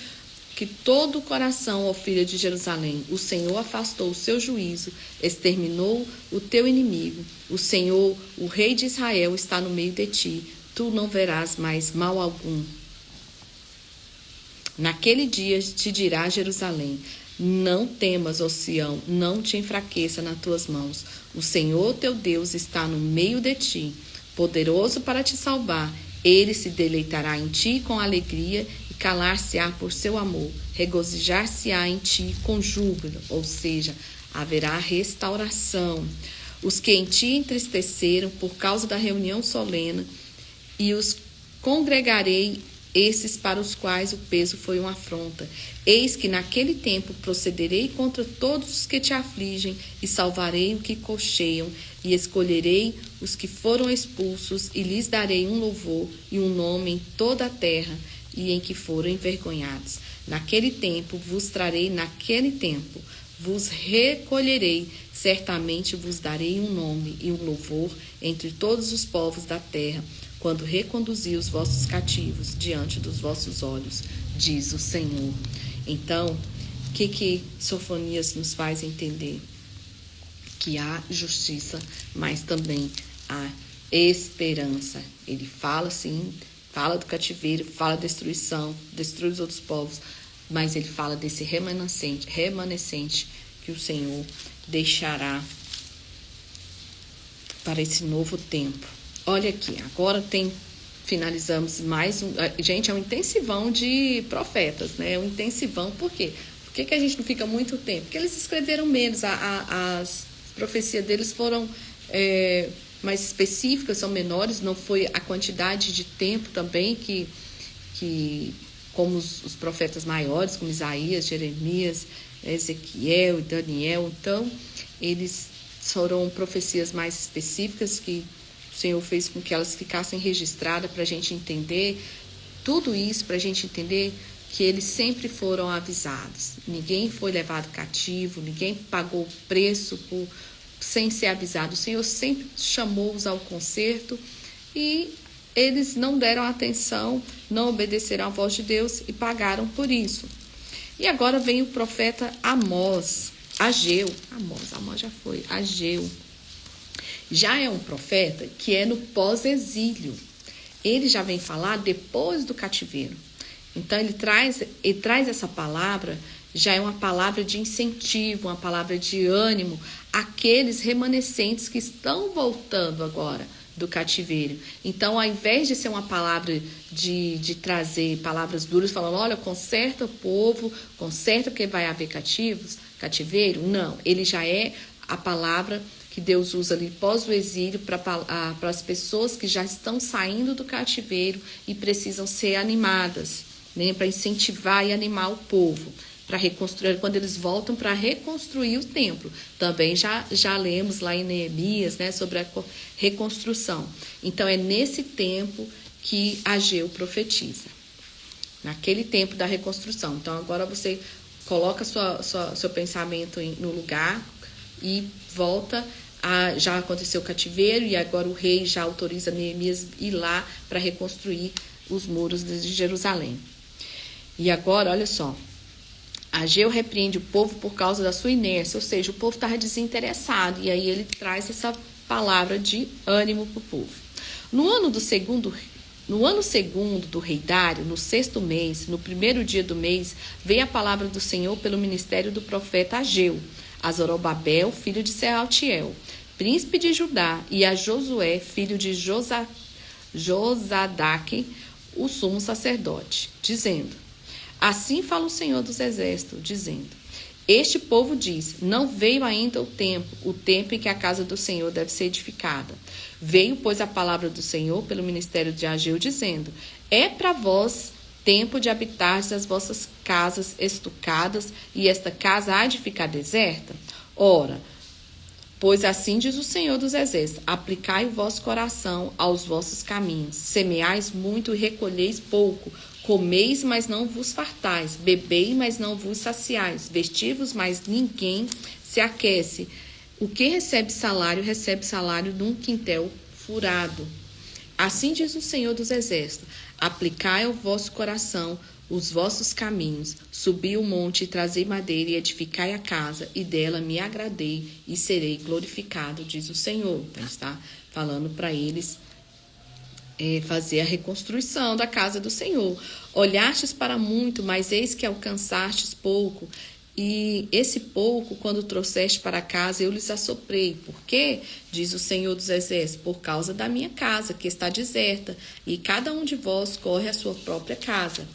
que todo o coração, ó filha de Jerusalém. O Senhor afastou o seu juízo, exterminou o teu inimigo. O Senhor, o Rei de Israel, está no meio de ti. Tu não verás mais mal algum. Naquele dia te dirá Jerusalém: não temas, ó Sião, não te enfraqueça nas tuas mãos. O Senhor teu Deus está no meio de ti, poderoso para te salvar. Ele se deleitará em ti com alegria e calar-se-á por seu amor. Regozijar-se-á em ti com júbilo, ou seja, haverá restauração. Os que em ti entristeceram por causa da reunião solene, e os congregarei, esses para os quais o peso foi uma afronta. Eis que naquele tempo procederei contra todos os que te afligem, e salvarei os que cocheiam, e escolherei os que foram expulsos, e lhes darei um louvor e um nome em toda a terra, e em que foram envergonhados. Naquele tempo vos trarei, vos recolherei, certamente vos darei um nome e um louvor entre todos os povos da terra, quando reconduzir os vossos cativos diante dos vossos olhos, diz o Senhor. Então, o que Sofonias nos faz entender? Que há justiça, mas também há esperança. Ele fala sim, fala do cativeiro, fala da destruição, destrui os outros povos, mas ele fala desse remanescente que o Senhor deixará para esse novo tempo. Olha aqui, agora finalizamos mais um. Gente, é um intensivão de profetas, né? É um intensivão, por quê? Por que a gente não fica muito tempo? Porque eles escreveram menos, as profecias deles foram mais específicas, são menores, não foi a quantidade de tempo também que como os profetas maiores, como Isaías, Jeremias, Ezequiel e Daniel. Então, eles foram profecias mais específicas que o Senhor fez com que elas ficassem registradas para a gente entender tudo isso, para a gente entender que eles sempre foram avisados. Ninguém foi levado cativo, ninguém pagou preço sem ser avisado. O Senhor sempre chamou-os ao conserto e eles não deram atenção, não obedeceram à voz de Deus e pagaram por isso. E agora vem o profeta Ageu. Amós já foi. Ageu. Já é um profeta que é no pós-exílio. Ele já vem falar depois do cativeiro. Então, ele traz essa palavra, já é uma palavra de incentivo, uma palavra de ânimo àqueles remanescentes que estão voltando agora do cativeiro. Então, ao invés de ser uma palavra de trazer palavras duras, falando, olha, conserta o povo, conserta porque vai haver cativeiro, não. Ele já é a palavra que Deus usa ali pós o exílio para as pessoas que já estão saindo do cativeiro e precisam ser animadas, né, para incentivar e animar o povo, para reconstruir, quando eles voltam para reconstruir o templo. Também já lemos lá em Neemias, né, sobre a reconstrução. Então, é nesse tempo que Ageu profetiza, naquele tempo da reconstrução. Então, agora você coloca seu pensamento no lugar e volta. Já aconteceu o cativeiro e agora o rei já autoriza Neemias ir lá para reconstruir os muros de Jerusalém. E agora, olha só, Ageu repreende o povo por causa da sua inércia, ou seja, o povo estava desinteressado, e aí ele traz essa palavra de ânimo para o povo. No ano segundo do rei Dário, no 6º mês, no 1º dia do mês, veio a palavra do Senhor pelo ministério do profeta Ageu, a Zorobabel, filho de Sealtiel, príncipe de Judá, e a Josué, filho de Josadaque, o sumo sacerdote, dizendo: assim fala o Senhor dos Exércitos, dizendo: este povo diz, não veio ainda o tempo em que a casa do Senhor deve ser edificada. Veio, pois, a palavra do Senhor pelo ministério de Ageu, dizendo: é para vós tempo de habitar as vossas casas estucadas, e esta casa há de ficar deserta? Ora, pois assim diz o Senhor dos Exércitos: aplicai o vosso coração aos vossos caminhos, semeais muito e recolheis pouco, comeis, mas não vos fartais, bebei, mas não vos saciais, vestivos, mas ninguém se aquece. O que recebe salário num quintel furado. Assim diz o Senhor dos Exércitos: aplicai ao vosso coração os vossos caminhos, subi o monte e trazei madeira e edificai a casa, e dela me agradei e serei glorificado, diz o Senhor. Então, está falando para eles fazer a reconstrução da casa do Senhor. Olhastes para muito, mas eis que alcançastes pouco. E esse pouco, quando trouxeste para casa, eu lhes assoprei. Por quê? Diz o Senhor dos Exércitos, por causa da minha casa, que está deserta, e cada um de vós corre à sua própria casa.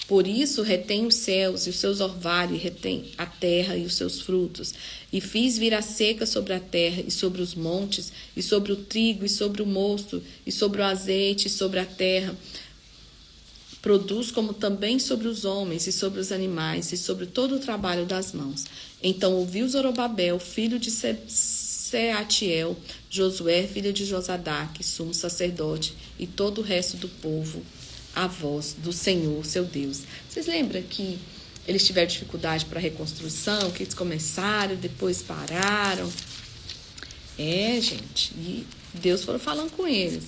Por isso retém os céus e os seus orvalhos, e retém a terra e os seus frutos. E fiz vir a seca sobre a terra e sobre os montes, e sobre o trigo, e sobre o mosto, e sobre o azeite, e sobre a terra. Produz como também sobre os homens, e sobre os animais, e sobre todo o trabalho das mãos. Então ouviu Zorobabel, filho de Seatiel, Josué, filho de Josadaque, sumo sacerdote, e todo o resto do povo, a voz do Senhor, seu Deus. Vocês lembram que eles tiveram dificuldade para a reconstrução, que eles começaram, depois pararam? Gente, e Deus foi falando com eles.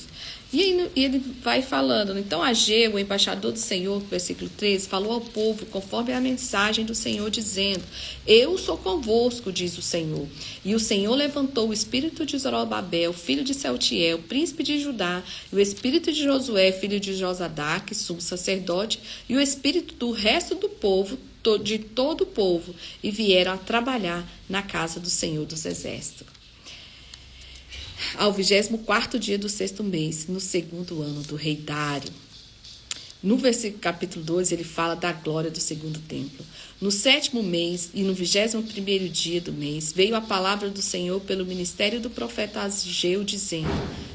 E aí ele vai falando, então Ageu, o embaixador do Senhor, versículo 13, falou ao povo conforme a mensagem do Senhor, dizendo, eu sou convosco, diz o Senhor. E o Senhor levantou o espírito de Zorobabel, filho de Sealtiel, príncipe de Judá, e o espírito de Josué, filho de Josadaque, sumo sacerdote, e o espírito do resto do povo, de todo o povo, e vieram a trabalhar na casa do Senhor dos Exércitos. Ao 24º dia do 6º mês, no 2º ano do rei Dário. No versículo capítulo 2, ele fala da glória do segundo templo. No 7º mês e no 21º dia do mês, veio a palavra do Senhor pelo ministério do profeta Ageu, dizendo,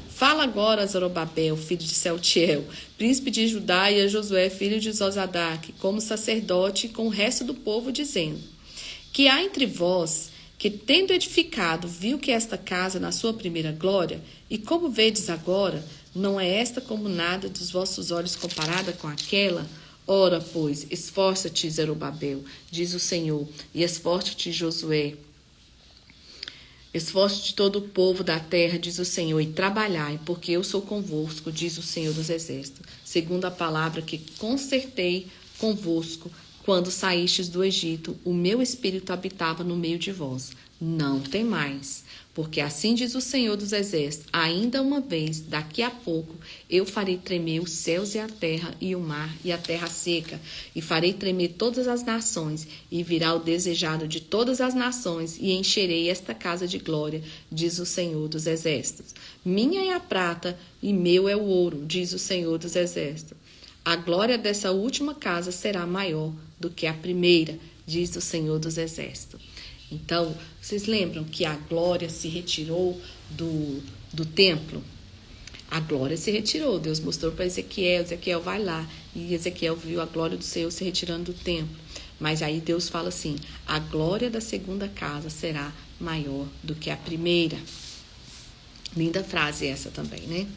fala agora a Zorobabel, filho de Sealtiel, príncipe de Judá, e a Josué, filho de Josadaque, como sacerdote, com o resto do povo, dizendo, que há entre vós que, tendo edificado, viu que esta casa na sua primeira glória, e como vedes agora, não é esta como nada dos vossos olhos comparada com aquela? Ora, pois, esforça-te, Zorobabel, diz o Senhor, e esforça-te, Josué. Esforça-te todo o povo da terra, diz o Senhor, e trabalhai, porque eu sou convosco, diz o Senhor dos Exércitos, segundo a palavra que concertei convosco, quando saístes do Egito, o meu espírito habitava no meio de vós. Não temais, porque assim diz o Senhor dos Exércitos, ainda uma vez, daqui a pouco, eu farei tremer os céus e a terra, e o mar e a terra seca, e farei tremer todas as nações, e virá o desejado de todas as nações, e encherei esta casa de glória, diz o Senhor dos Exércitos. Minha é a prata, e meu é o ouro, diz o Senhor dos Exércitos. A glória dessa última casa será maior do que a primeira, diz o Senhor dos Exércitos. Então, vocês lembram que a glória se retirou do templo? A glória se retirou. Deus mostrou para Ezequiel, Ezequiel vai lá. E Ezequiel viu a glória do Senhor se retirando do templo. Mas aí Deus fala assim, a glória da segunda casa será maior do que a primeira. Linda frase essa também, né?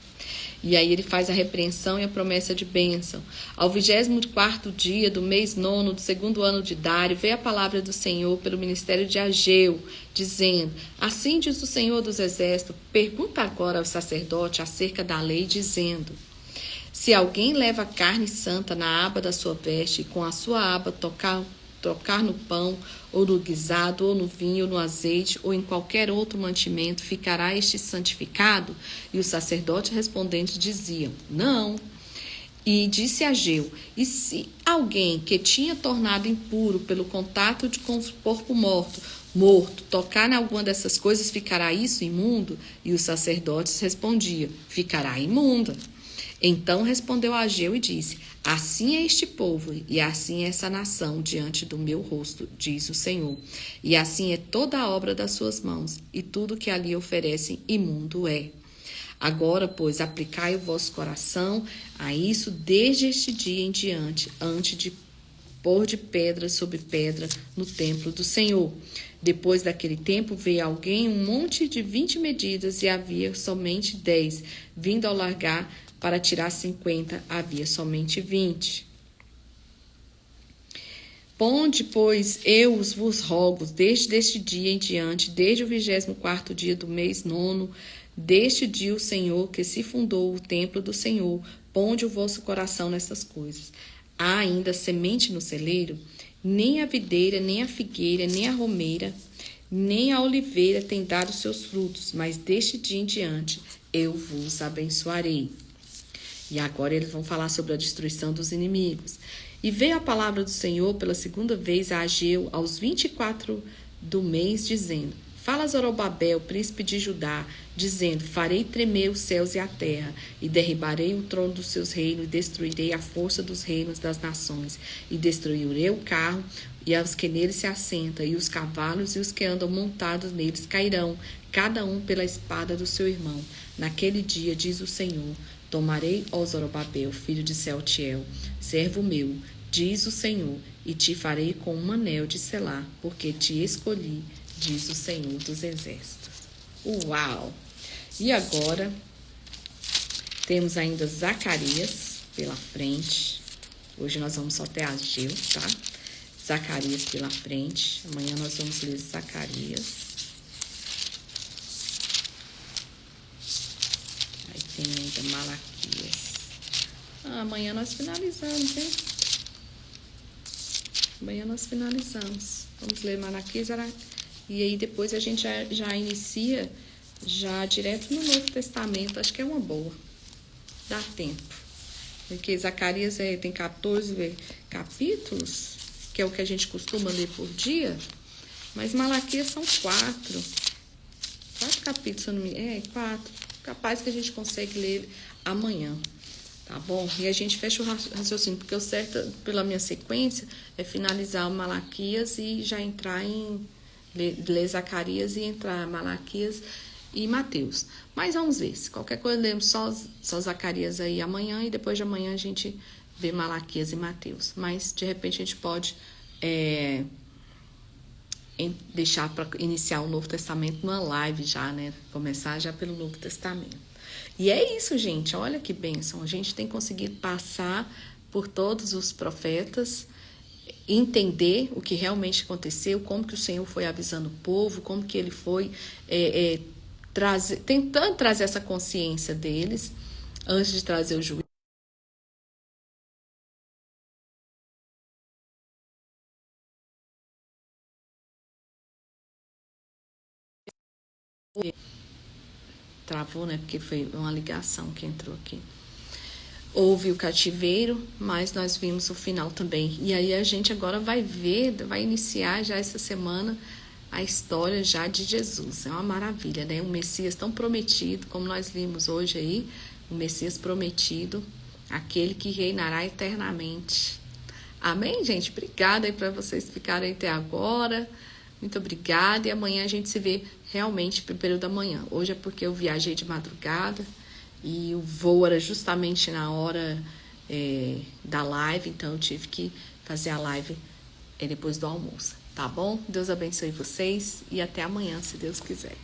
E aí ele faz a repreensão e a promessa de bênção. Ao 24º dia do mês 9 do 2º ano de Dário, veio a palavra do Senhor pelo ministério de Ageu, dizendo, assim diz o Senhor dos Exércitos, pergunta agora ao sacerdote acerca da lei, dizendo, se alguém leva carne santa na aba da sua veste e com a sua aba tocar no pão, ou no guisado, ou no vinho, ou no azeite, ou em qualquer outro mantimento, ficará este santificado? E os sacerdotes respondentes diziam, não. E disse Ageu, e se alguém que tinha tornado impuro pelo contato com o corpo morto, tocar em alguma dessas coisas, ficará isso imundo? E os sacerdotes respondiam, ficará imunda. Então respondeu Ageu e disse, assim é este povo, e assim é essa nação diante do meu rosto, diz o Senhor. E assim é toda a obra das suas mãos, e tudo que ali oferecem imundo é. Agora, pois, aplicai o vosso coração a isso desde este dia em diante, antes de pôr de pedra sobre pedra no templo do Senhor. Depois daquele tempo veio alguém um monte de 20 medidas, e havia somente 10, vindo ao largar para tirar 50, havia somente 20. Ponde, pois, eu vos rogo, desde este dia em diante, desde o 24º dia do mês 9, deste dia o Senhor, que se fundou o templo do Senhor, ponde o vosso coração nessas coisas. há ainda semente no celeiro? Nem a videira, nem a figueira, nem a romeira, nem a oliveira tem dado seus frutos, mas deste dia em diante eu vos abençoarei. E agora eles vão falar sobre a destruição dos inimigos. E veio a palavra do Senhor pela segunda vez a Ageu aos 24 do mês, dizendo: Fala a Zorobabel, príncipe de Judá, dizendo: Farei tremer os céus e a terra, e derribarei o trono dos seus reinos, e destruirei a força dos reinos das nações, e destruirei o carro e aos que nele se assentam, e os cavalos e os que andam montados neles cairão, cada um pela espada do seu irmão. Naquele dia, diz o Senhor, tomarei, ó Zorobabel, filho de Sealtiel, servo meu, diz o Senhor, e te farei com um anel de selar, porque te escolhi, diz o Senhor dos Exércitos. Uau! E agora, temos ainda Zacarias pela frente. Hoje nós vamos só ter Ageu, tá? Zacarias pela frente. Amanhã nós vamos ler Zacarias. Aí tem ainda Malaquias. Amanhã nós finalizamos, hein? Amanhã nós finalizamos. Vamos ler Malaquias. E aí depois a gente já inicia já direto no Novo Testamento. Acho que é uma boa. Dá tempo. Porque Zacarias tem 14 capítulos, que é o que a gente costuma ler por dia. Mas Malaquias são 4. 4 capítulos, se eu não me engano. 4. Capaz que a gente consegue ler amanhã. Tá bom? E a gente fecha o raciocínio, porque o certo, pela minha sequência, é finalizar o Malaquias e já entrar em ler Zacarias e entrar Malaquias e Mateus. Mas vamos ver. Se qualquer coisa, lemos só Zacarias aí amanhã e depois de amanhã a gente vê Malaquias e Mateus. Mas, de repente, a gente pode deixar para iniciar o Novo Testamento numa live já, né? Começar já pelo Novo Testamento. E é isso, gente. Olha que bênção. A gente tem conseguido passar por todos os profetas, entender o que realmente aconteceu, como que o Senhor foi avisando o povo, como que ele foi tentando trazer essa consciência deles antes de trazer o juízo. Travou, né? Porque foi uma ligação que entrou aqui. Houve o cativeiro, mas nós vimos o final também. E aí a gente agora vai iniciar já essa semana a história já de Jesus. É uma maravilha, né? Um Messias tão prometido, como nós vimos hoje aí, o Messias prometido, aquele que reinará eternamente. Amém, gente? Obrigada aí para vocês ficarem até agora. Muito obrigada. E amanhã a gente se vê realmente no período da manhã. Hoje é porque eu viajei de madrugada e o voo era justamente na hora da live, então eu tive que fazer a live depois do almoço, tá bom? Deus abençoe vocês e até amanhã, se Deus quiser.